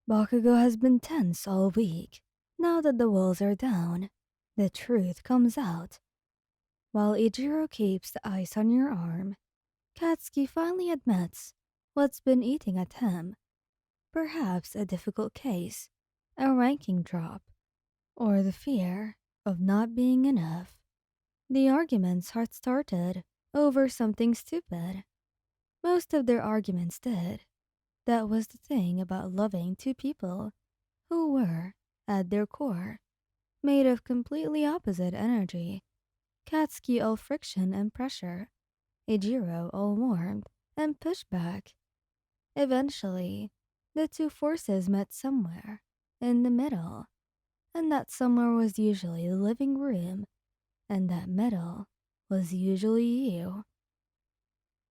Bakugo has been tense all week. Now that the walls are down, the truth comes out. While Ichiro keeps the ice on your arm, Katsuki finally admits what's been eating at him. Perhaps a difficult case, a ranking drop, or the fear of not being enough. The arguments had started over something stupid. Most of their arguments did. That was the thing about loving two people who were, at their core, made of completely opposite energy. Katsuki all friction and pressure, Ejiro all warmth and pushback. Eventually, the two forces met somewhere, in the middle, and that somewhere was usually the living room, and that middle was usually you.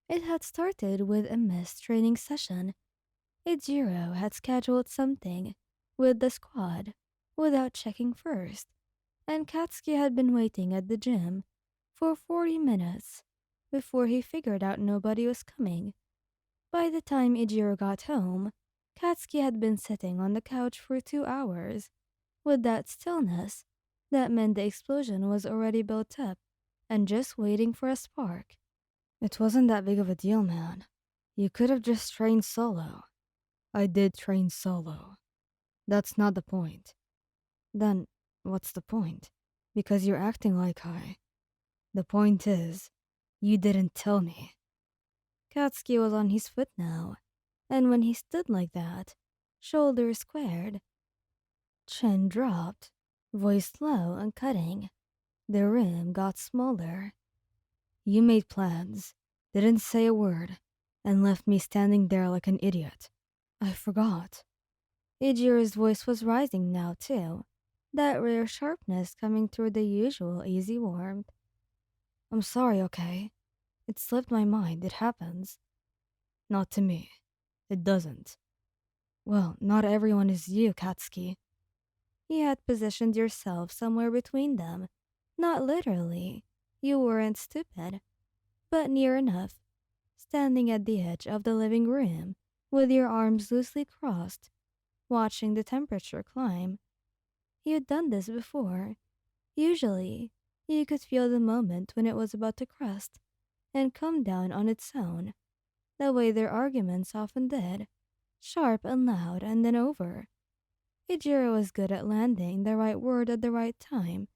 It had started with a missed training session. Ejiro had scheduled something with the squad without checking first, and Katsuki had been waiting at the gym for 40 minutes before he figured out nobody was coming. By the time Ejiro got home, Katsuki had been sitting on the couch for 2 hours. With that stillness, that meant the explosion was already built up and just waiting for a spark. It wasn't that big of a deal, man. You could have just trained solo. I did train solo. That's not the point. Then, what's the point? Because you're acting like I. The point is, you didn't tell me. Katsuki was on his foot now, and when he stood like that, shoulders squared, chin dropped, voice low and cutting, the room got smaller. You made plans, didn't say a word, and left me standing there like an idiot. I forgot. Ijiro's voice was rising now, too, that rare sharpness coming through the usual easy warmth. I'm sorry, okay? It slipped my mind, it happens. Not to me. It doesn't. Well, not everyone is you, Katsuki. You had positioned yourself somewhere between them. Not literally. You weren't stupid. But near enough. Standing at the edge of the living room, with your arms loosely crossed, watching the temperature climb. You'd done this before. Usually, you could feel the moment when it was about to crest and come down on its own, the way their arguments often did, sharp and loud and then over. Ijiro was good at landing the right word at the right time.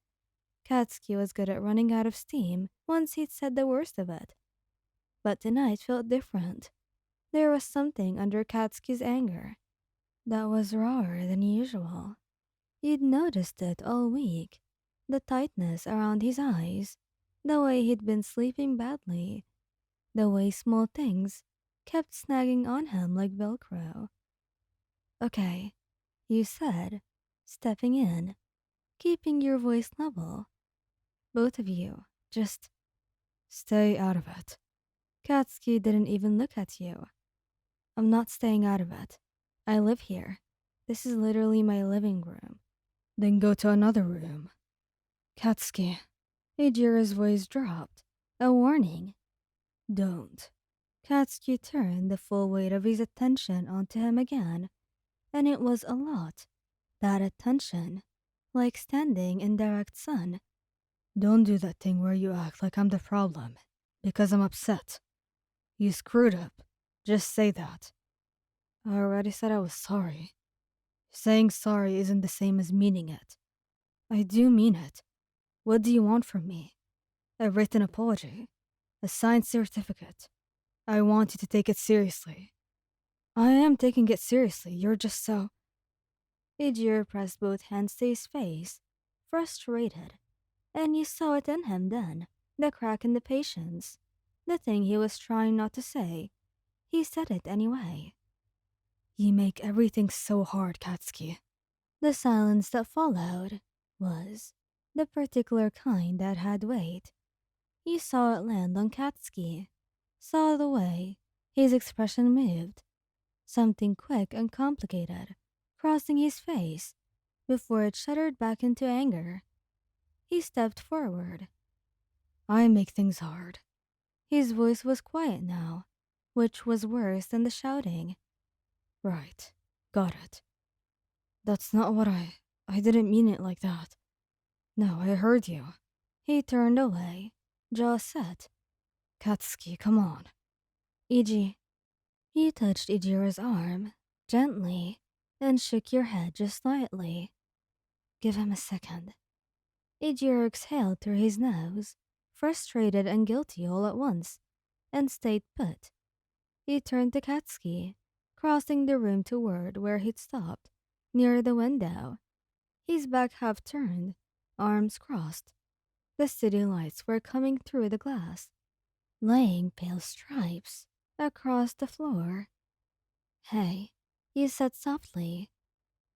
Katsuki was good at running out of steam once he'd said the worst of it. But tonight felt different. There was something under Katsuki's anger that was rawer than usual. You'd noticed it all week. The tightness around his eyes, the way he'd been sleeping badly, the way small things kept snagging on him like Velcro. Okay, you said, stepping in, keeping your voice level. Both of you, just stay out of it. Katsuki didn't even look at you. I'm not staying out of it. I live here. This is literally my living room. Then go to another room. Katsuki. Eijiro's voice dropped. A warning. Don't. Katsuki turned the full weight of his attention onto him again, and it was a lot. That attention, like standing in direct sun. Don't do that thing where you act like I'm the problem, because I'm upset. You screwed up. Just say that. I already said I was sorry. Saying sorry isn't the same as meaning it. I do mean it. What do you want from me? A written apology? A signed certificate? I want you to take it seriously. I am taking it seriously, you're just so... Ijiro pressed both hands to his face, frustrated. And you saw it in him then, the crack in the patience. The thing he was trying not to say. He said it anyway. You make everything so hard, Katsuki. The silence that followed was the particular kind that had weight. You saw it land on Katsuki, saw the way his expression moved, something quick and complicated, crossing his face before it shuddered back into anger. He stepped forward. I make things hard. His voice was quiet now, which was worse than the shouting. Right, got it. That's not what I didn't mean it like that. No, I heard you. He turned away, jaw set. Katsuki, come on. Iji. He touched Ijiro's arm, gently, and shook your head just slightly. Give him a second. Ijiro exhaled through his nose, frustrated and guilty all at once, and stayed put. He turned to Katsuki, crossing the room toward where he'd stopped, near the window. His back half turned, arms crossed. The city lights were coming through the glass, laying pale stripes across the floor. Hey, he said softly.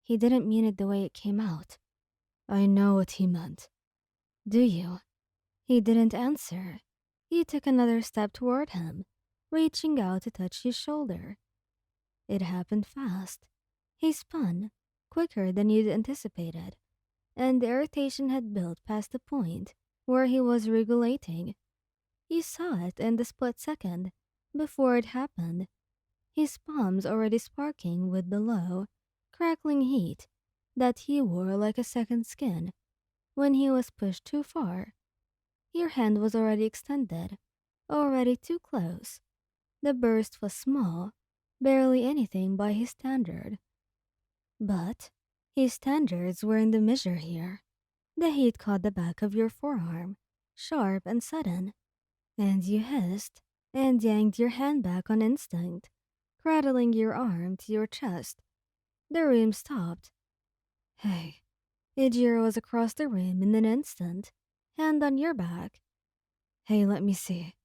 He didn't mean it the way it came out. I know what he meant. Do you? He didn't answer. He took another step toward him, reaching out to touch his shoulder. It happened fast. He spun, quicker than you'd anticipated, and the irritation had built past the point where he was regulating. You saw it in the split second before it happened, his palms already sparking with the low, crackling heat that he wore like a second skin when he was pushed too far. Your hand was already extended, already too close. The burst was small, barely anything by his standard. But his standards were in the measure here. The heat caught the back of your forearm, sharp and sudden, and you hissed and yanked your hand back on instinct, cradling your arm to your chest. The room stopped. Hey, Ijiro was across the room in an instant, hand on your back. Hey, let me see.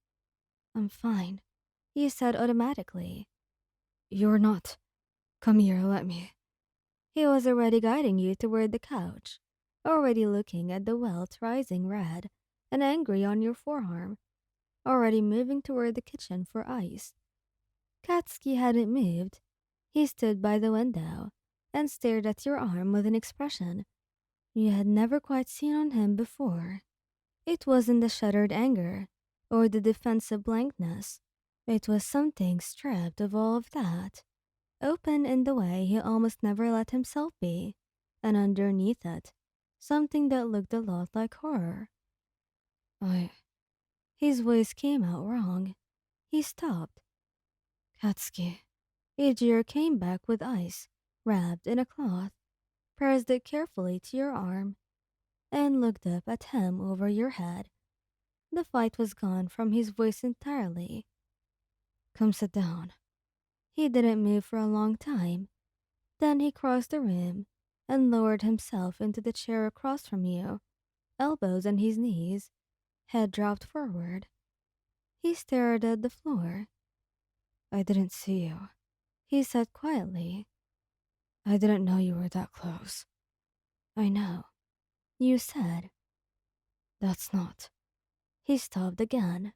I'm fine, he said automatically. You're not. Come here, let me. He was already guiding you toward the couch, already looking at the welt rising red and angry on your forearm, already moving toward the kitchen for ice. Katsuki hadn't moved. He stood by the window and stared at your arm with an expression you had never quite seen on him before. It wasn't the shuttered anger or the defensive blankness. It was something stripped of all of that, open in the way he almost never let himself be, and underneath it, something that looked a lot like horror. I. His voice came out wrong. He stopped. Katsuki. Ijiro came back with ice, wrapped in a cloth, pressed it carefully to your arm, and looked up at him over your head. The fight was gone from his voice entirely. Come sit down. He didn't move for a long time. Then he crossed the room and lowered himself into the chair across from you, elbows on his knees, head dropped forward. He stared at the floor. I didn't see you, he said quietly. I didn't know you were that close. I know, you said. That's not. He stopped again.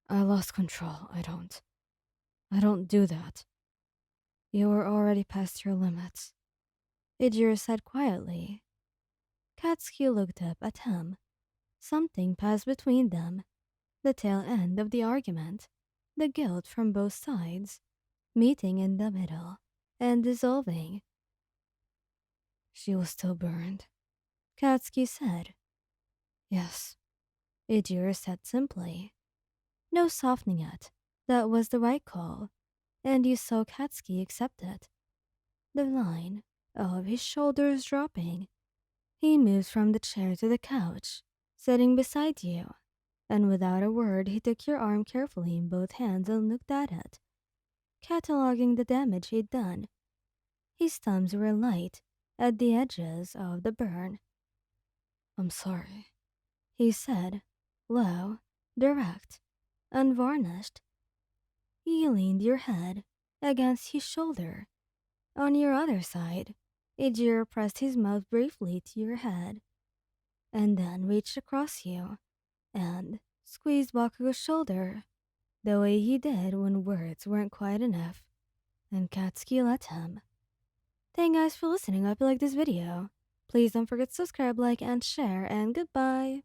I lost control. I don't do that. You were already past your limits. Ijiro said quietly. Katsuki looked up at him. Something passed between them. The tail end of the argument. The guilt from both sides. Meeting in the middle. And dissolving. She was still burned. Katsuki said. Yes. Ijiro said simply. No softening it. That was the right call. And you saw Katsuki accept it. The line of his shoulders dropping. He moves from the chair to the couch, sitting beside you, and without a word he took your arm carefully in both hands and looked at it, cataloging the damage he'd done. His thumbs were light at the edges of the burn. I'm sorry, he said, low, direct, unvarnished. You leaned your head against his shoulder. On your other side, Ijiro pressed his mouth briefly to your head, and then reached across you and squeezed Bakugo's shoulder, the way he did when words weren't quite enough, and Katsuki let him. Thank you guys for listening. I hope you like this video. Please don't forget to subscribe, like, and share, and goodbye.